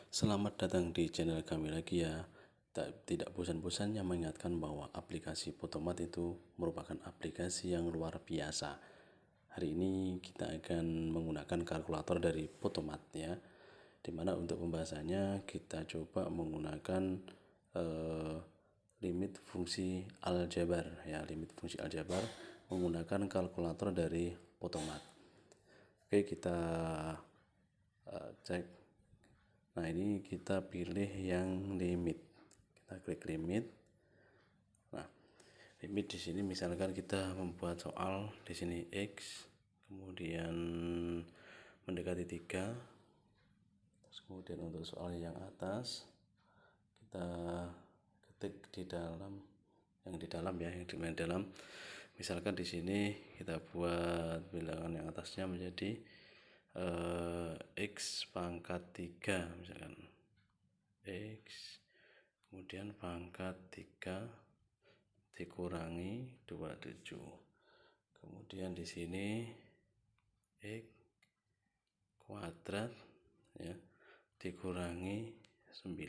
Selamat datang di channel kami lagi ya. Tidak bosan-bosannya mengingatkan bahwa aplikasi Photomat itu merupakan aplikasi yang luar biasa. Hari ini kita akan menggunakan kalkulator dari Photomat ya. Dimana untuk pembahasannya kita coba menggunakan eh, limit fungsi aljabar ya, limit fungsi aljabar menggunakan kalkulator dari Photomat. Oke, kita cek. Nah, ini kita pilih yang limit. Kita klik limit. Nah, limit di sini misalkan kita membuat soal di sini x, kemudian mendekati 3. Terus kemudian untuk soal yang atas kita ketik di dalam yang di dalam. Misalkan di sini kita buat bilangan yang atasnya menjadi x pangkat 3 misalkan. X kemudian pangkat 3 dikurangi 27. Kemudian di sini x kuadrat ya dikurangi 9.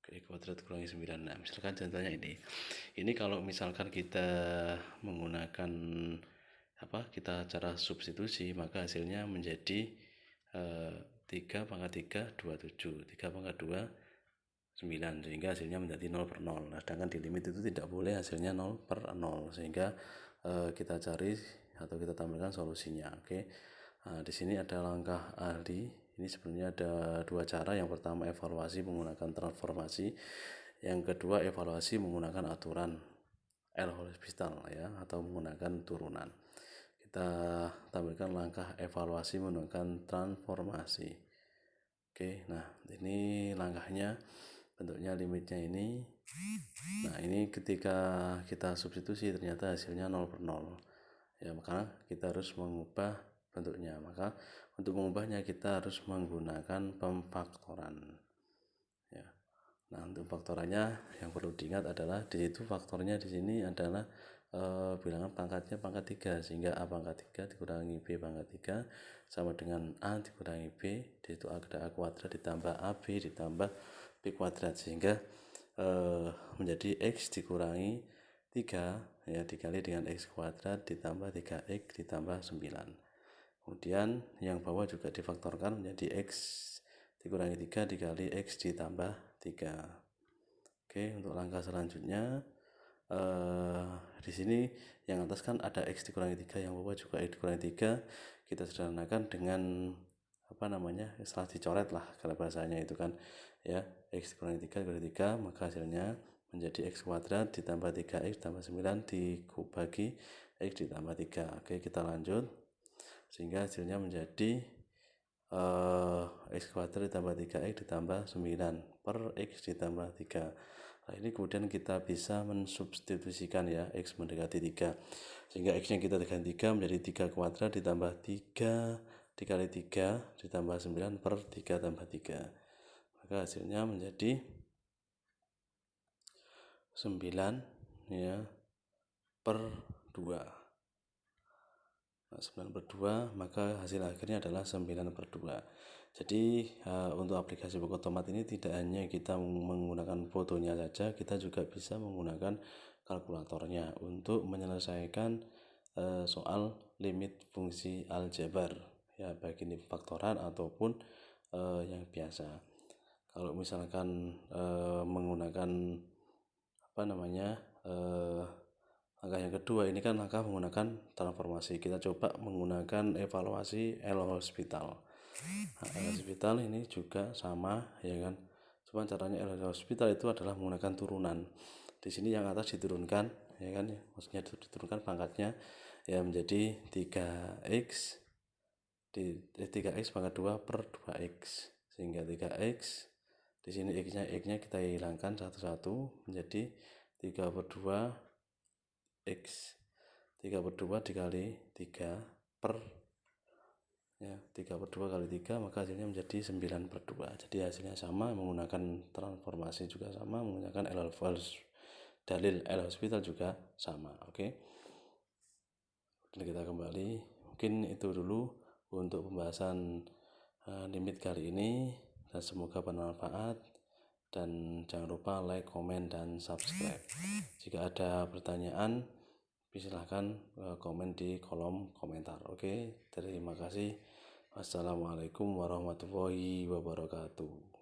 X kuadrat kurangi 9. Nah, misalkan contohnya ini kalau misalkan kita menggunakan kita cara substitusi, maka hasilnya menjadi 3 pangkat 3 27, 3 pangkat 2 9, sehingga hasilnya menjadi 0 per 0. Nah, sedangkan di limit itu tidak boleh hasilnya 0 per 0, sehingga kita cari atau kita tampilkan solusinya. Oke. Nah, di sini ada langkah ahli. Ini sebenarnya ada dua cara. Yang pertama evaluasi menggunakan transformasi, yang kedua evaluasi menggunakan aturan L-Hospital ya, atau menggunakan turunan. Kita tampilkan langkah evaluasi menggunakan transformasi. Oke, nah ini langkahnya, bentuknya limitnya ini. Nah, ini ketika kita substitusi ternyata hasilnya 0 per 0 ya, maka kita harus mengubah bentuknya. Maka untuk mengubahnya kita harus menggunakan pemfaktoran ya. Nah, untuk faktorannya yang perlu diingat adalah di situ faktornya di sini adalah bilangan pangkatnya pangkat 3, sehingga A pangkat 3 dikurangi B pangkat 3 sama dengan A dikurangi B. Di situ ada A kuadrat ditambah AB ditambah B kuadrat, sehingga menjadi X dikurangi 3 ya, dikali dengan X kuadrat ditambah 3X ditambah 9. Kemudian yang bawah juga difaktorkan menjadi X dikurangi 3 dikali X ditambah 3. Oke, untuk langkah selanjutnya di sini yang atas kan ada X dikurangi 3, yang bawah juga X dikurangi 3. Kita sederhanakan dengan setelah dicoret lah kalau bahasanya itu kan ya, X dikurangi 3 dikurangi 3, maka hasilnya menjadi X kuadrat ditambah 3X ditambah 9 dibagi X ditambah 3. Oke, kita lanjut sehingga hasilnya menjadi X kuadrat ditambah 3X ditambah 9 per X ditambah 3. Nah, ini kemudian kita bisa mensubstitusikan ya, X mendekati 3, sehingga X nya kita tekan 3 menjadi 3 kuadrat ditambah 3 dikali 3 ditambah 9 per 3 tambah 3. Maka hasilnya menjadi 9 ya per 2. Nah, 9 per 2, maka hasil akhirnya adalah 9 per 2. Jadi untuk aplikasi Photomat ini tidak hanya kita menggunakan fotonya saja, kita juga bisa menggunakan kalkulatornya untuk menyelesaikan soal limit fungsi aljabar ya, baik ini faktoran ataupun yang biasa. Kalau misalkan menggunakan langkah yang kedua, ini kan langkah menggunakan transformasi. Kita coba menggunakan evaluasi L-Hospital. Nah, L-Hospital ini juga sama ya kan. Cuma caranya L-Hospital itu adalah menggunakan turunan. Di sini yang atas diturunkan ya kan, maksudnya diturunkan pangkatnya ya menjadi 3x 3x pangkat 2 per 2x, sehingga 3x di sini x-nya kita hilangkan satu-satu menjadi 3 per 2 X 3 per 2 dikali 3 per ya, 3 per 2 kali 3, maka hasilnya menjadi 9 per 2. Jadi hasilnya sama, menggunakan transformasi juga sama, menggunakan dalil L-Hospital juga sama. Oke. Kita kembali, mungkin itu dulu untuk pembahasan limit kali ini, dan semoga bermanfaat. Dan jangan lupa like, komen, dan subscribe. Jika ada pertanyaan, silahkan komen di kolom komentar. Oke, terima kasih. Wassalamualaikum warahmatullahi wabarakatuh.